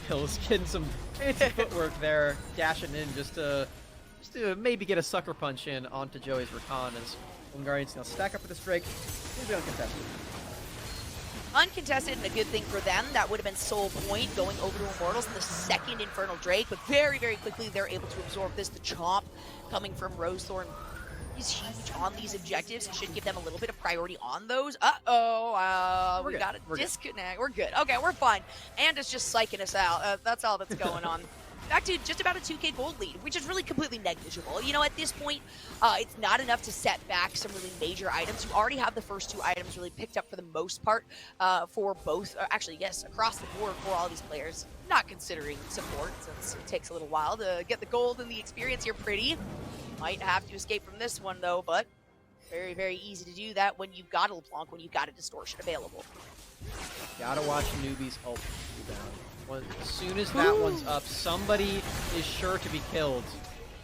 Hill's getting some fancy footwork there, dashing in just to maybe get a sucker punch in onto Joey's Rakan as Golden Guardians now stack up with this Drake. He'll be uncontested. Uncontested, and a good thing for them. That would have been Soul Point going over to Immortals in the second Infernal Drake, but very, very quickly they're able to absorb this. The chomp coming from Rosethorn is huge on these objectives. It should give them a little bit of priority on those. We got a disconnect. We're good. Okay, we're fine. And it's just psyching us out. That's all that's going on. Back to just about a 2k gold lead, which is really completely negligible. You know, at this point, it's not enough to set back some really major items. You already have the first two items really picked up for the most part for both, actually, yes, across the board for all these players. Not considering support, since it takes a little while to get the gold and the experience here. Pretty might have to escape from this one, though, but very, very easy to do that when you've got a LeBlanc, when you've got a distortion available. Gotta watch Newbie's ult down. As soon as that one's up, somebody is sure to be killed.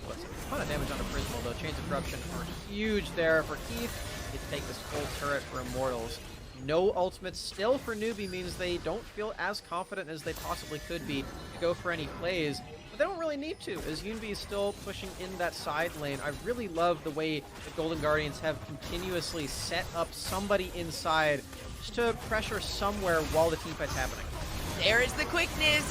A ton of damage onto Prismal, though. Chains of Corruption are huge there for Keith. Get to take this full turret for Immortals. No ultimates still for Newbie means they don't feel as confident as they possibly could be to go for any plays. But they don't really need to, as Yoonbi is still pushing in that side lane. I really love the way the Golden Guardians have continuously set up somebody inside just to pressure somewhere while the teamfight's happening. There is the quickness.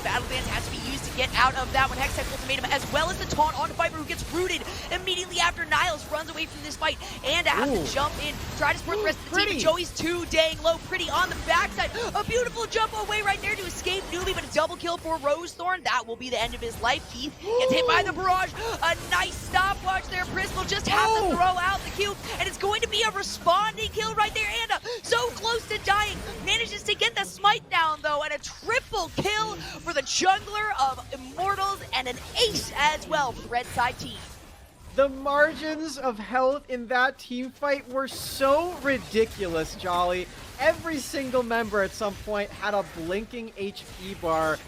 Battle Dance has to be used to get out of that one. Hextech Ultimatum, as well as the taunt onto Viper, who gets rooted immediately after Niles runs away from this fight. And has to jump in, try to support the rest of the team. Joey's too dang low. Pretty on the backside. A beautiful jump away right there to escape Newbie, but a double kill for Rosethorn. That will be the end of his life. Keith gets hit by the barrage. A nice stopwatch there. Prismal just has to throw out the Q, and it's going to be a responding kill right there. Anda, so close to dying, manages to get the smite down, though, and a triple kill for the jungler of Immortals, and an ace as well for the red side team. The margins of health in that team fight were so ridiculous, Jolly. Every single member at some point had a blinking HP bar.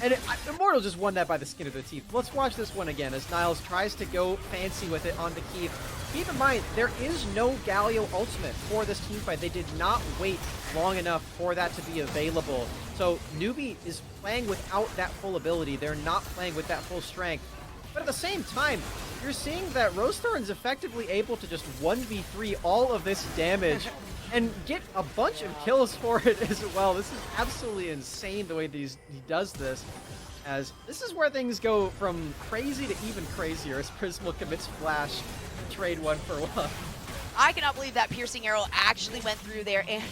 And Immortal just won that by the skin of their teeth. Let's watch this one again as Niles tries to go fancy with it onto Keith. Keep in mind, there is no Galio ultimate for this teamfight. They did not wait long enough for that to be available. So Newbie is playing without that full ability. They're not playing with that full strength. But at the same time, you're seeing that Rosethorn's effectively able to just 1v3 all of this damage and get a bunch of kills for it as well. This is absolutely insane the way he does this, as this is where things go from crazy to even crazier as Prismal commits Flash to trade 1-for-1. I cannot believe that piercing arrow actually went through there and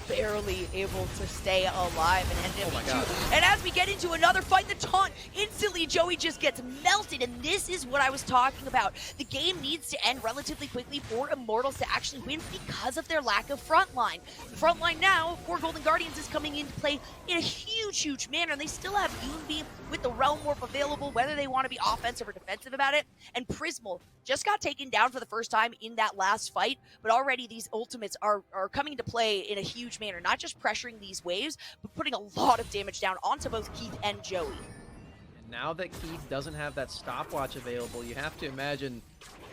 barely able to stay alive and ended up God. And as we get into another fight, the taunt, instantly Joey just gets melted, and this is what I was talking about. The game needs to end relatively quickly for Immortals to actually win because of their lack of frontline. The frontline now for Golden Guardians is coming into play in a huge manner, and they still have Yoonbi with the Realm Warp available, whether they want to be offensive or defensive about it. And Prismal just got taken down for the first time in that last fight, but already these ultimates are coming into play in a huge manner, not just pressuring these waves, but putting a lot of damage down onto both Keith and Joey. And now that Keith doesn't have that stopwatch available, you have to imagine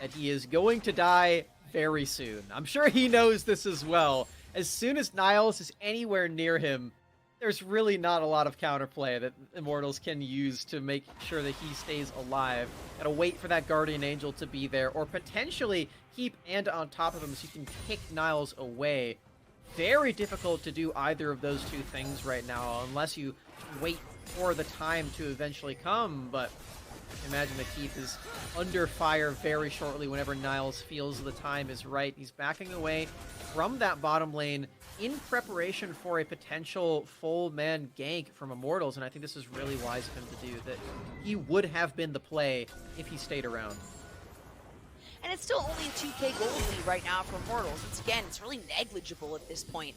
that he is going to die very soon. I'm sure he knows this as well. As soon as Niles is anywhere near him, there's really not a lot of counterplay that Immortals can use to make sure that he stays alive. Gotta wait for that Guardian Angel to be there, or potentially keep Anda on top of him so you can kick Niles away. Very difficult to do either of those two things right now, unless you wait for the time to eventually come, but imagine that Keith is under fire very shortly whenever Niles feels the time is right. He's backing away from that bottom lane in preparation for a potential full-man gank from Immortals, and I think this is really wise of him to do. That he would have been the play if he stayed around. And it's still only a 2k gold lead right now for Immortals. It's really negligible at this point.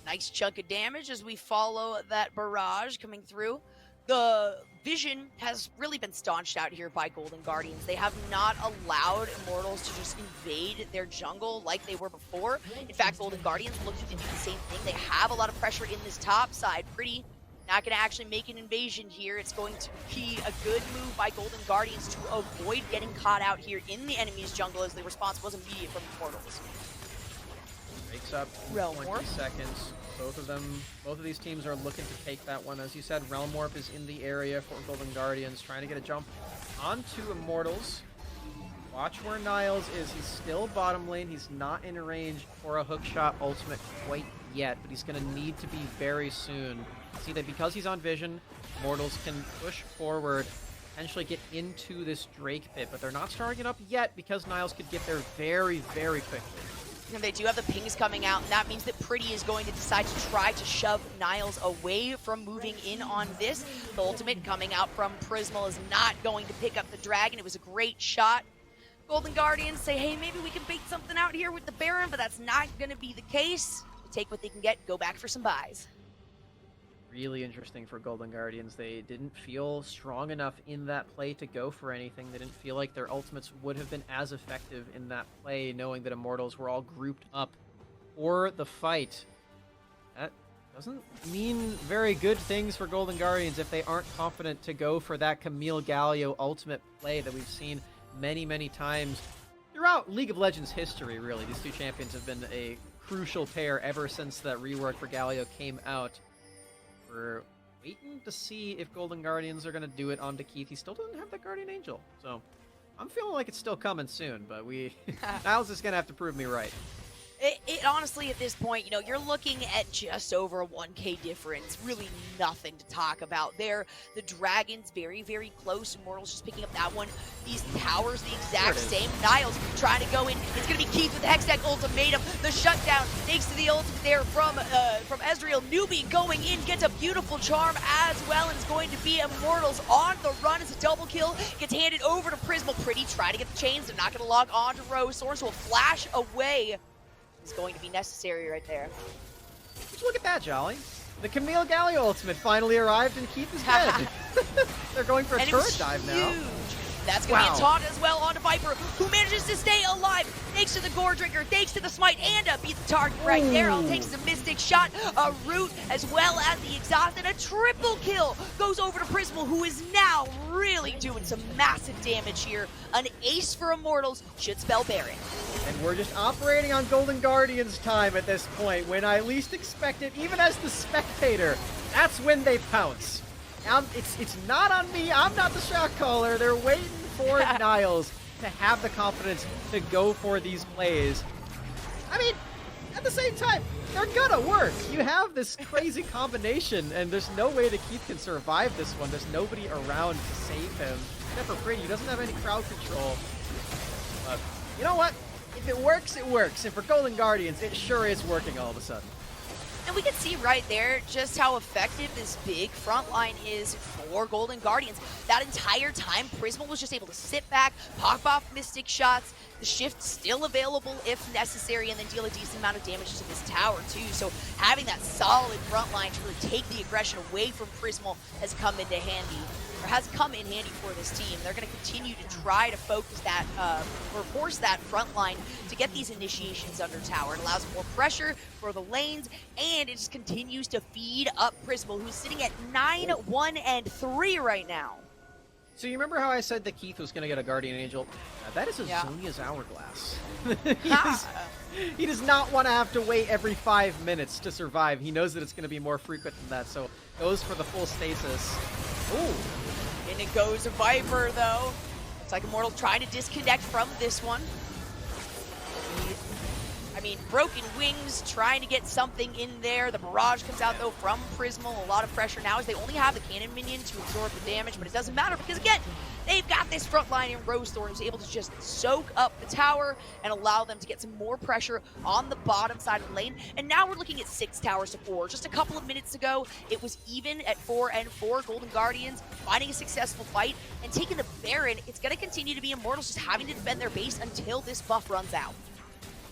Nice chunk of damage as we follow that barrage coming through. The vision has really been staunched out here by Golden Guardians. They have not allowed Immortals to just invade their jungle like they were before. In fact, Golden Guardians looking to do the same thing. They have a lot of pressure in this top side. Pretty not going to actually make an invasion here. It's going to be a good move by Golden Guardians to avoid getting caught out here in the enemy's jungle, as the response was immediate from Immortals. Breaks up in Realm 20 Warp. seconds. Both of these teams are looking to take that one. As you said, Realm Warp is in the area for Golden Guardians, trying to get a jump onto Immortals. Watch where Niles is. He's still bottom lane. He's not in range for a hookshot ultimate quite yet, but he's going to need to be very soon. See that because he's on vision, Immortals can push forward, potentially get into this Drake pit, but they're not starting it up yet because Niles could get there very quickly. And they do have the pings coming out, and that means that Pretty is going to decide to try to shove Niles away from moving in on this. The ultimate coming out from Prismal is not going to pick up the dragon. It was a great shot. Golden Guardians say, hey, maybe we can bait something out here with the Baron, but that's not going to be the case. They take what they can get, go back for some buys. Really interesting for Golden Guardians. They didn't feel strong enough in that play to go for anything. They didn't feel like their ultimates would have been as effective in that play, knowing that Immortals were all grouped up for the fight. That doesn't mean very good things for Golden Guardians if they aren't confident to go for that Camille Galio ultimate play that we've seen many times throughout League of Legends history, really. These two champions have been a crucial pair ever since that rework for Galio came out. We're waiting to see if Golden Guardians are going to do it onto Keith. He still doesn't have that Guardian Angel, so I'm feeling like it's still coming soon, but Niles is going to have to prove me right. It honestly, at this point, you know, you're looking at just over a 1k difference. Really nothing to talk about there. The Dragon's very close. Immortals just picking up that one. These towers, the exact same. Niles trying to go in. It's going to be Keith with the Hextech Ultimatum. The shutdown thanks to the ultimate there from Ezreal. Newbie going in, gets a beautiful charm as well, and it's going to be Immortals on the run. It's a double kill. Gets handed over to Prismal. Pretty try to get the chains. They're not going to log on to Rose. Source will flash away. Is going to be necessary right there. Just look at that, Jolly. The Camille Galio ultimate finally arrived and Keith is dead. They're going for a turret dive now. That's going to be a taunt as well onto Viper, who manages to stay alive thanks to the Gore Drinker, thanks to the Smite, and beat the target right there. Takes the Mystic Shot, a Root, as well as the Exhaust, and a triple kill goes over to Prismal, who is now really doing some massive damage here. An ace for Immortals should spell Baron. And we're just operating on Golden Guardians time at this point, when I least expect it, even as the spectator. that's when they pounce. It's not on me. I'm not the shot caller. They're waiting for Niles to have the confidence to go for these plays. I mean, at the same time, they're gonna work. You have this crazy combination, and there's no way that Keith can survive this one. There's nobody around to save him, except for Pretty, who doesn't have any crowd control. But you know what? If it works, it works. And for Golden Guardians, it sure is working all of a sudden. And we can see right there just how effective this big front line is for Golden Guardians. That entire time, Prismal was just able to sit back, pop off Mystic shots, the shift still available if necessary, and then deal a decent amount of damage to this tower too. So having that solid front line to really take the aggression away from Prismal has come in handy for this team. They're going to continue to try to focus that, or force that front line to get these initiations under tower. It allows more pressure for the lanes, and it just continues to feed up Prismal, who's sitting at 9-1-3 right now. So you remember how I said that Keith was going to get a Guardian Angel? That is a Zonia's Hourglass. He does not want to have to wait every 5 minutes to survive. He knows that it's going to be more frequent than that, so goes for the full stasis. Ooh. And it goes to Viper, though. Looks like Immortal trying to disconnect from this one. I mean, Broken Wings trying to get something in there. The barrage comes out, though, from Prismal. A lot of pressure now as they only have the cannon minion to absorb the damage, but it doesn't matter because, again, they've got this front line in Rosethorn who's able to just soak up the tower and allow them to get some more pressure on the bottom side of the lane. And now we're looking at 6 towers to 4. Just a couple of minutes ago, it was even at 4-4. Golden Guardians finding a successful fight and taking the Baron. It's going to continue to be Immortals just having to defend their base until this buff runs out.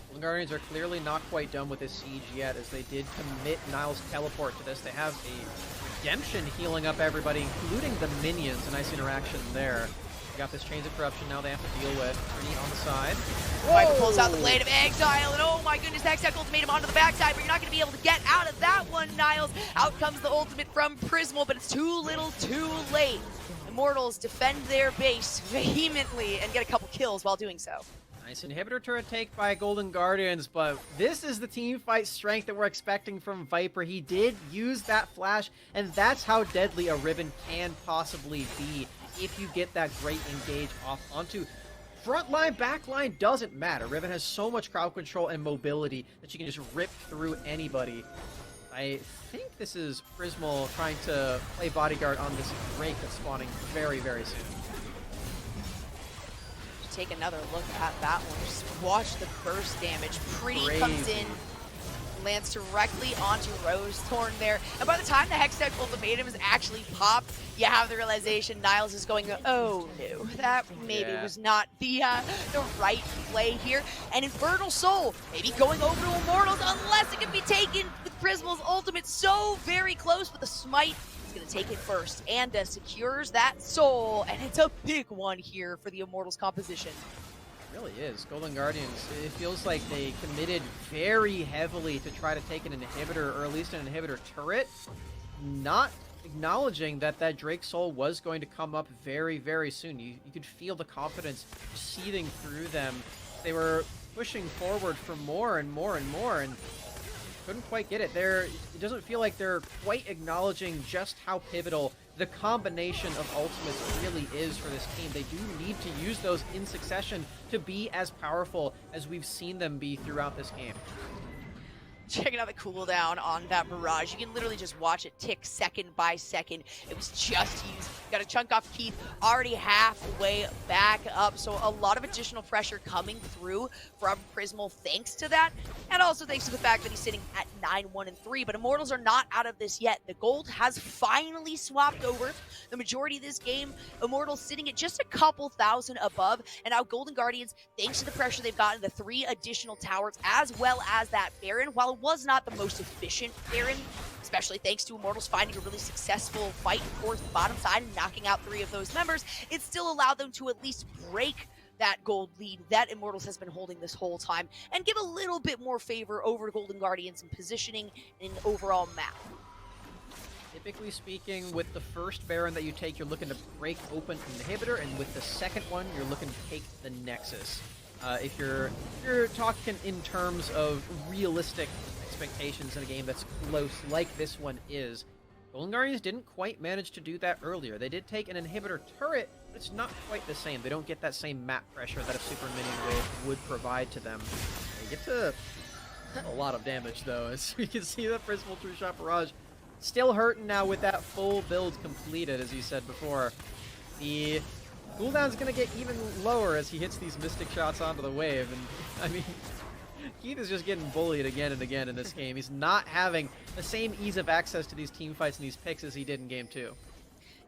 Golden Guardians are clearly not quite done with this siege yet, as they did commit Niles' teleport to this. They have a redemption healing up everybody, including the minions. A nice interaction there. They got this Chains of Corruption now they have to deal with. Pretty on the side. Viper pulls out the Blade of Exile, and oh my goodness, Hextech ultimatum onto the backside, but you're not going to be able to get out of that one, Niles. Out comes the ultimate from Prismal, but it's too little, too late. Immortals defend their base vehemently and get a couple kills while doing so. Nice inhibitor turret take by Golden Guardians, but this is the team fight strength that we're expecting from Viper. He did use that flash, and that's how deadly a Riven can possibly be if you get that great engage off onto. Frontline, backline, doesn't matter. Riven has so much crowd control and mobility that you can just rip through anybody. I think this is Prismal trying to play bodyguard on this Drake that's spawning very, very soon. Take another look at that one. Just watch the burst damage. Pretty Crazy. comes in, lands directly onto Rosethorn there. And by the time the Hextech ultimatum is actually popped, you have the realization Niles is going, oh no, that maybe was not the right play here. And Infernal Soul maybe going over to Immortals unless it can be taken with Prismal's ultimate so very close, but the smite is going to take it first. Anda secures that soul, and it's a big one here for the Immortals composition. It really is. Golden Guardians, it feels like they committed very heavily to try to take an inhibitor, or at least an inhibitor turret, not acknowledging that that Drake Soul was going to come up very, very soon. You could feel the confidence seething through them. They were pushing forward for more and more and more, and couldn't quite get it. It doesn't feel like they're quite acknowledging just how pivotal the combination of ultimates really is for this team. They do need to use those in succession to be as powerful as we've seen them be throughout this game. Checking out the cooldown on that barrage. You can literally just watch it tick second by second. It was just used. Got a chunk off Keith, already halfway back up. So a lot of additional pressure coming through from Prismal thanks to that. And also thanks to the fact that he's sitting at 9-1-3. But Immortals are not out of this yet. The gold has finally swapped over. The majority of this game, Immortals sitting at just a couple thousand above. And now Golden Guardians, thanks to the pressure they've gotten, the 3 additional towers, as well as that Baron, while it was not the most efficient Baron, especially thanks to Immortals finding a really successful fight towards the bottom side and knocking out 3 of those members, it still allowed them to at least break that gold lead that Immortals has been holding this whole time and give a little bit more favor over to Golden Guardians in positioning and overall map. Typically speaking, with the first Baron that you take, you're looking to break open an inhibitor, and with the second one, you're looking to take the Nexus. If you're talking in terms of realistic expectations in a game that's close like this one is, Golden Guardians didn't quite manage to do that earlier. They did take an inhibitor turret, but it's not quite the same. They don't get that same map pressure that a Super Minion Wave would provide to them. They get to a lot of damage, though, as we can see the Prismal True Shot Barrage still hurting now with that full build completed, as you said before. The cooldown's going to get even lower as he hits these Mystic Shots onto the wave, and, I mean, Keith is just getting bullied again and again in this game. He's not having the same ease of access to these team fights and these picks as he did in Game 2.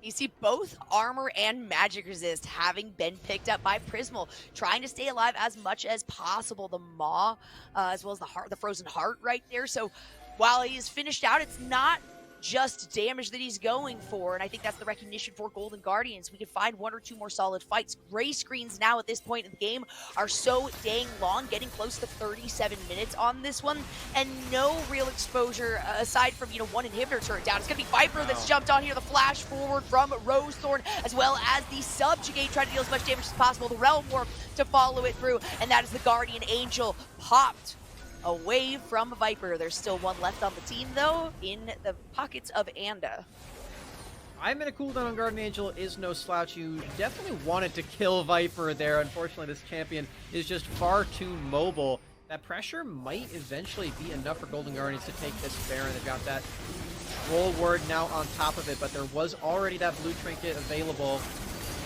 You see both armor and magic resist having been picked up by Prismal, trying to stay alive as much as possible. The Maw, as well as the Frozen Heart right there. So while he's finished out, it's not just damage that he's going for, and I think that's the recognition for Golden Guardians. We can find one or two more solid fights. Gray screens now at this point in the game are so dang long, getting close to 37 minutes on this one, and no real exposure aside from, one inhibitor turret down. It's gonna be Viper that's jumped on here, the flash forward from Rosethorn, as well as the Subjugate, trying to deal as much damage as possible, the Realm Warp to follow it through, and that is the Guardian Angel popped away from Viper. There's still one left on the team, though, in the pockets of Anda. 5-minute cooldown on Guardian Angel is no slouch. You definitely wanted to kill Viper there. Unfortunately, this champion is just far too mobile. That pressure might eventually be enough for Golden Guardians to take this Baron. They've got that Troll Ward now on top of it, but there was already that blue trinket available.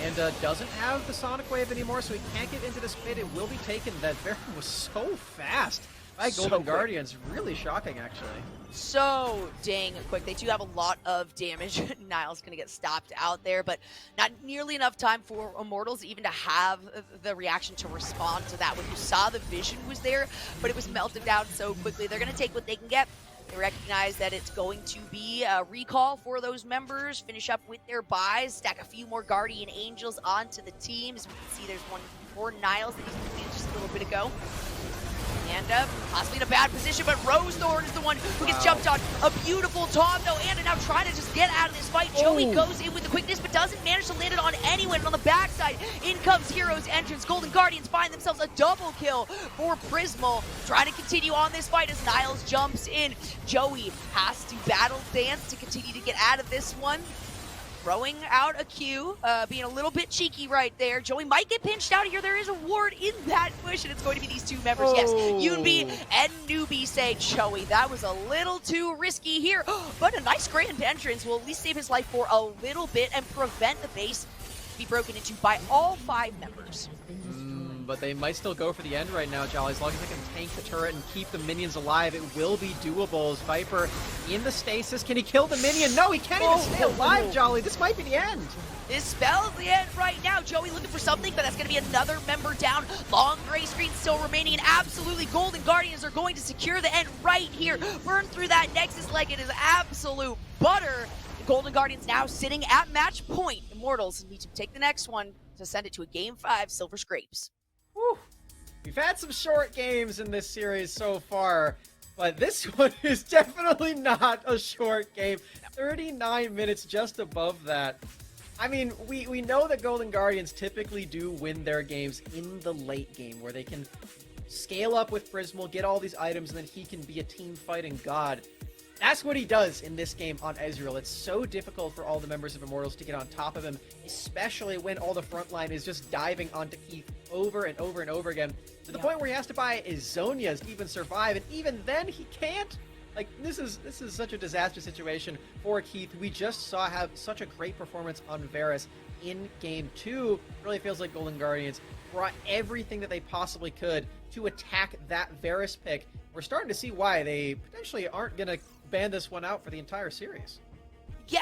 And doesn't have the Sonic Wave anymore, so he can't get into this pit. It will be taken. That Baron was so fast by Golden Guardians. Really shocking, actually. So dang quick. They do have a lot of damage. Niall's going to get stopped out there, but not nearly enough time for Immortals even to have the reaction to respond to that. When you saw the vision was there, but it was melted down so quickly. They're going to take what they can get. They recognize that it's going to be a recall for those members, finish up with their buys, stack a few more Guardian Angels onto the teams. We can see there's one for Niles that he's completed just a little bit ago. And possibly in a bad position, but Rosethorn is the one who gets jumped on. A beautiful taunt, though. Anda now trying to just get out of this fight. Joey goes in with the quickness, but doesn't manage to land it on anyone. And on the backside, in comes Hero's entrance. Golden Guardians find themselves a double kill for Prismal. Trying to continue on this fight as Niles jumps in. Joey has to battle dance to continue to get out of this one. Throwing out a Q, being a little bit cheeky right there. Joey might get pinched out here. There is a ward in that bush, and it's going to be these two members. Yes, Yoonbi and Newbie say, Joey, that was a little too risky here. But a nice grand entrance will at least save his life for a little bit and prevent the base to be broken into by all 5 members. But they might still go for the end right now, Jolly. As long as they can tank the turret and keep the minions alive, it will be doable. As Viper in the stasis, can he kill the minion? No, he can't even stay alive, Jolly. This might be the end. This spells the end right now. Joey looking for something, but that's going to be another member down. Long gray screen still remaining, and absolutely Golden Guardians are going to secure the end right here. Burn through that Nexus like it is absolute butter. The Golden Guardians now sitting at match point. Immortals need to take the next one to send it to a Game 5 Silver Scrapes. Whew. We've had some short games in this series so far, but this one is definitely not a short game. 39 minutes, just above that. I mean, we know that Golden Guardians typically do win their games in the late game, where they can scale up with Prismal, get all these items, and then he can be a team-fighting god. That's what he does in this game on Ezreal. It's so difficult for all the members of Immortals to get on top of him, especially when all the front line is just diving onto Keith over and over and over again, to the point where he has to buy Izonias to even survive, and even then he can't. Like, this is such a disaster situation for Keith. We just saw have such a great performance on Varus in Game 2. Really feels like Golden Guardians brought everything that they possibly could to attack that Varus pick. We're starting to see why they potentially aren't going to ban this one out for the entire series. Yeah,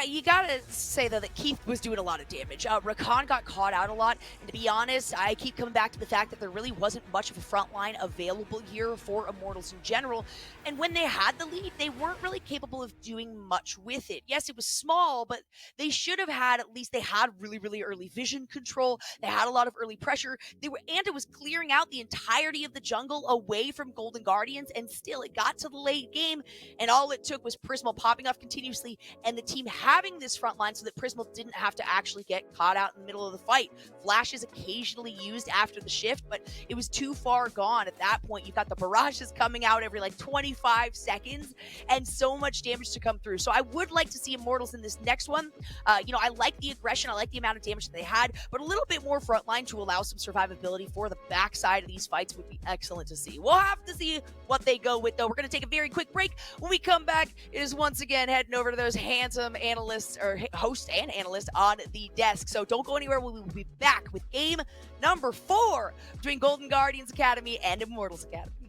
you gotta say, though, that Keith was doing a lot of damage. Rakan got caught out a lot, and to be honest, I keep coming back to the fact that there really wasn't much of a front line available here for Immortals in general, and when they had the lead, they weren't really capable of doing much with it. Yes, it was small, but they should have had, at least they had really, really early vision control, they had a lot of early pressure, Anda was clearing out the entirety of the jungle away from Golden Guardians, and still, it got to the late game, and all it took was Prismal popping off continuously, and the team having this front line so that Prismal didn't have to actually get caught out in the middle of the fight. Flash is occasionally used after the shift, but it was too far gone at that point. You've got the barrages coming out every like 25 seconds and so much damage to come through. So I would like to see Immortals in this next one. I like the aggression. I like the amount of damage that they had, but a little bit more frontline to allow some survivability for the backside of these fights would be excellent to see. We'll have to see what they go with, though. We're going to take a very quick break. When we come back, it is once again heading over to those handsome analysts, or hosts and analysts on the desk. So don't go anywhere. We will be back with game number 4 between Golden Guardians Academy and Immortals Academy.